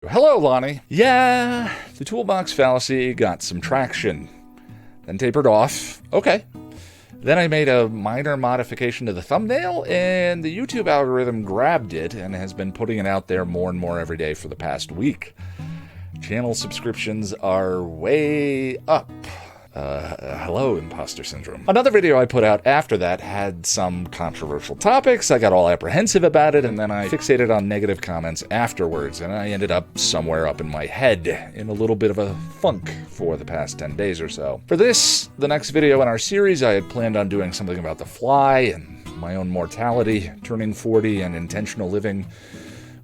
Hello, Lani. Yeah, the toolbox fallacy got some traction, then tapered off. Okay. Then I made a minor modification to the thumbnail, and the YouTube algorithm grabbed it and has been putting it out there more and more every day for the past week. Channel subscriptions are way up. Hello, imposter syndrome. Another video I put out after that had some controversial topics. I got all apprehensive about it, and then I fixated on negative comments afterwards, and I ended up somewhere up in my head in a little bit of a funk for the past 10 days or so. For this, the next video in our series, I had planned on doing something about the fly and my own mortality, turning 40, and intentional living,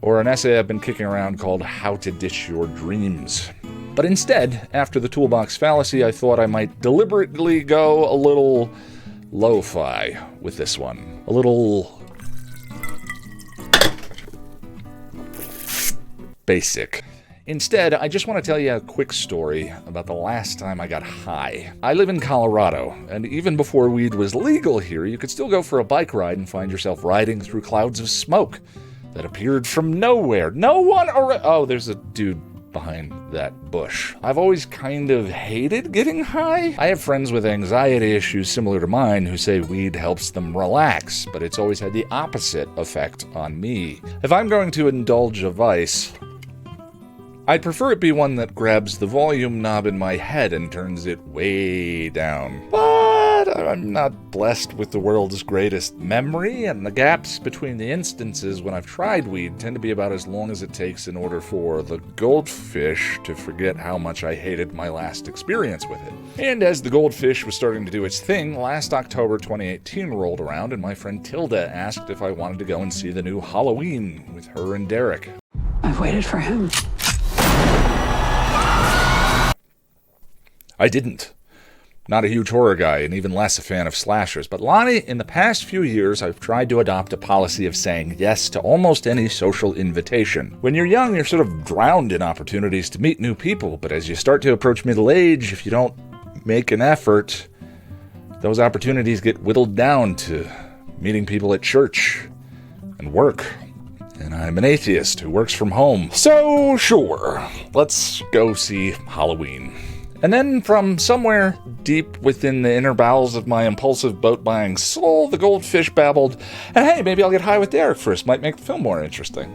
or an essay I've been kicking around called How to Ditch Your Dreams. But instead, after the toolbox fallacy, I thought I might deliberately go a little lo-fi with this one. A little basic. Instead, I just want to tell you a quick story about the last time I got high. I live in Colorado, and even before weed was legal here, you could still go for a bike ride and find yourself riding through clouds of smoke that appeared from nowhere. No one around. Oh, there's a dude behind that bush. I've always kind of hated getting high. I have friends with anxiety issues similar to mine who say weed helps them relax, but it's always had the opposite effect on me. If I'm going to indulge a vice, I'd prefer it be one that grabs the volume knob in my head and turns it way down. But I'm not blessed with the world's greatest memory, and the gaps between the instances when I've tried weed tend to be about as long as it takes in order for the goldfish to forget how much I hated my last experience with it. And as the goldfish was starting to do its thing, last October 2018 rolled around, and my friend Tilda asked if I wanted to go and see the new Halloween with her and Derek. I've waited for him. I didn't. Not a huge horror guy, and even less a fan of slashers. But Lani, in the past few years, I've tried to adopt a policy of saying yes to almost any social invitation. When you're young, you're sort of drowned in opportunities to meet new people, but as you start to approach middle age, if you don't make an effort, those opportunities get whittled down to meeting people at church and work. And I'm an atheist who works from home. So, sure, let's go see Halloween. And then from somewhere deep within the inner bowels of my impulsive boat-buying soul, the goldfish babbled, and hey, maybe I'll get high with Derek first, might make the film more interesting.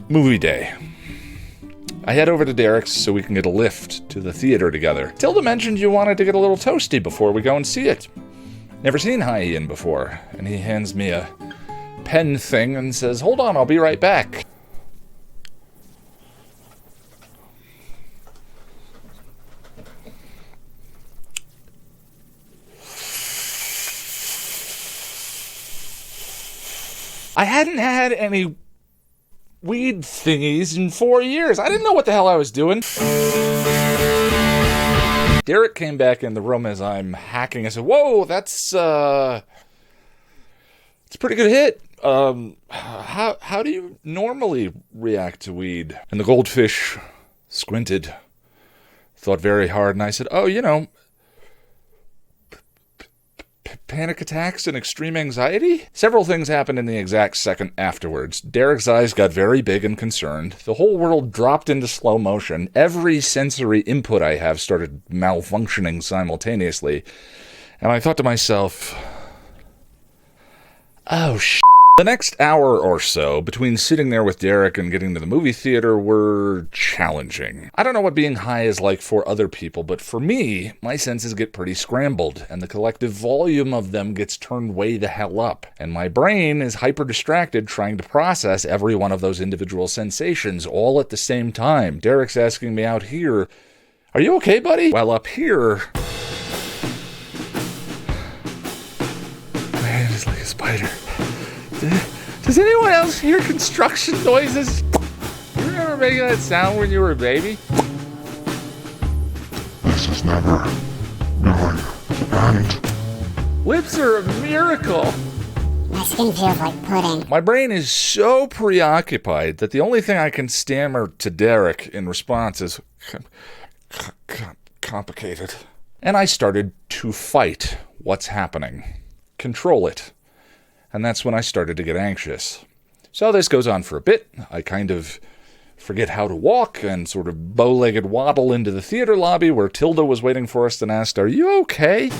Movie day. I head over to Derek's so we can get a lift to the theater together. Tilda mentioned you wanted to get a little toasty before we go and see it. Never seen High Ian before, and he hands me a pen thing and says, "Hold on, I'll be right back." I hadn't had any weed thingies in 4 years. I didn't know what the hell I was doing. Derek came back in the room as I'm hacking. I said, "Whoa, it's a pretty good hit. How do you normally react to weed?" And the goldfish squinted, thought very hard, and I said, "Oh, you know, panic attacks and extreme anxiety?" Several things happened in the exact second afterwards. Derek's eyes got very big and concerned. The whole world dropped into slow motion. Every sensory input I have started malfunctioning simultaneously. And I thought to myself, oh, shit. The next hour or so, between sitting there with Derek and getting to the movie theater, were challenging. I don't know what being high is like for other people, but for me, my senses get pretty scrambled, and the collective volume of them gets turned way the hell up. And my brain is hyper-distracted trying to process every one of those individual sensations all at the same time. Derek's asking me out here, "Are you okay, buddy?" While up here, my hand is like a spider. Does anyone else hear construction noises? You remember making that sound when you were a baby? This is never going to end. Lips are a miracle. My skin feels like pudding. My brain is so preoccupied that the only thing I can stammer to Derek in response is complicated. And I started to fight what's happening. Control it. And that's when I started to get anxious. So this goes on for a bit. I kind of forget how to walk and sort of bow-legged waddle into the theater lobby where Tilda was waiting for us and asked, "Are you okay?"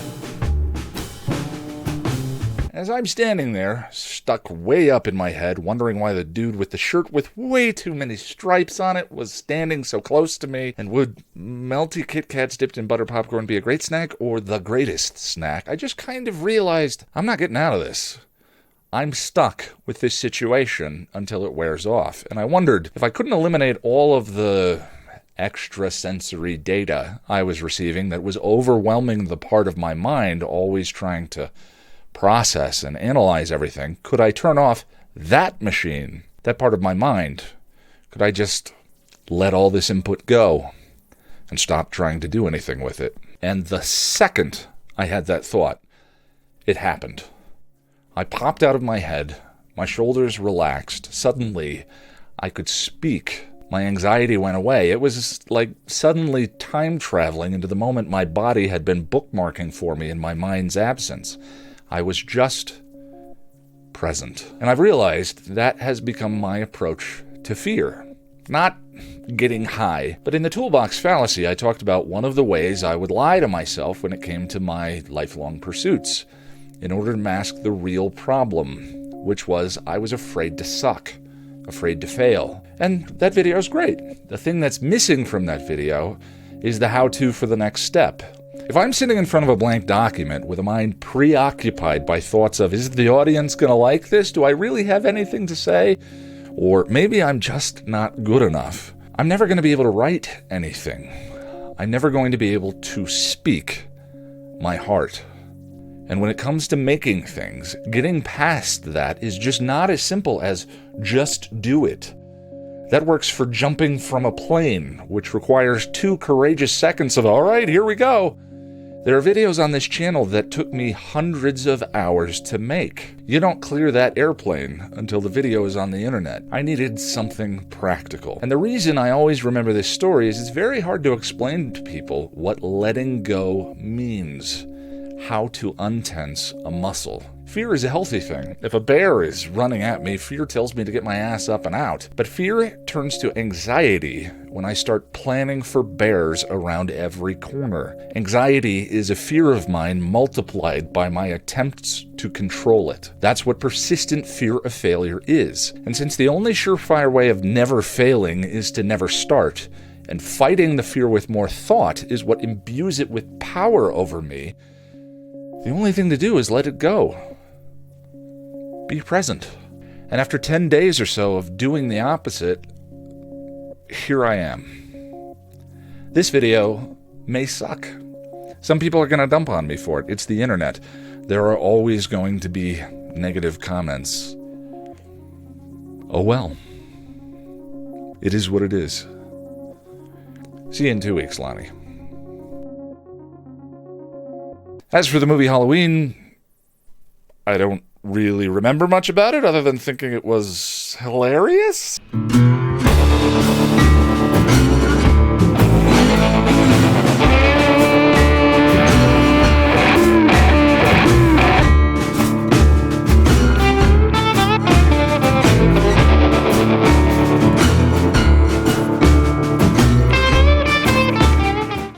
As I'm standing there, stuck way up in my head, wondering why the dude with the shirt with way too many stripes on it was standing so close to me, and would melty Kit Kats dipped in butter popcorn be a great snack or the greatest snack, I just kind of realized I'm not getting out of this. I'm stuck with this situation until it wears off, and I wondered if I couldn't eliminate all of the extrasensory data I was receiving that was overwhelming the part of my mind always trying to process and analyze everything. Could I turn off that machine, that part of my mind? Could I just let all this input go and stop trying to do anything with it? And the second I had that thought, it happened. I popped out of my head, my shoulders relaxed. Suddenly, I could speak. My anxiety went away. It was like suddenly time traveling into the moment my body had been bookmarking for me in my mind's absence. I was just present. And I've realized that has become my approach to fear. Not getting high, but in the toolbox fallacy, I talked about one of the ways I would lie to myself when it came to my lifelong pursuits, in order to mask the real problem, which was I was afraid to suck, afraid to fail. And that video is great. The thing that's missing from that video is the how-to for the next step. If I'm sitting in front of a blank document with a mind preoccupied by thoughts of, is the audience going to like this? Do I really have anything to say? Or maybe I'm just not good enough. I'm never going to be able to write anything. I'm never going to be able to speak my heart. And when it comes to making things, getting past that is just not as simple as just do it. That works for jumping from a plane, which requires 2 courageous seconds of, all right, here we go. There are videos on this channel that took me hundreds of hours to make. You don't clear that airplane until the video is on the internet. I needed something practical. And the reason I always remember this story is it's very hard to explain to people what letting go means, how to untense a muscle. Fear is a healthy thing. If a bear is running at me, fear tells me to get my ass up and out. But fear turns to anxiety when I start planning for bears around every corner. Anxiety is a fear of mine multiplied by my attempts to control it. That's what persistent fear of failure is. And since the only surefire way of never failing is to never start, and fighting the fear with more thought is what imbues it with power over me, the only thing to do is let it go. Be present. And after 10 days or so of doing the opposite, here I am. This video may suck. Some people are going to dump on me for it. It's the internet. There are always going to be negative comments. Oh well. It is what it is. See you in 2 weeks, Lani. As for the movie Halloween, I don't really remember much about it other than thinking it was hilarious.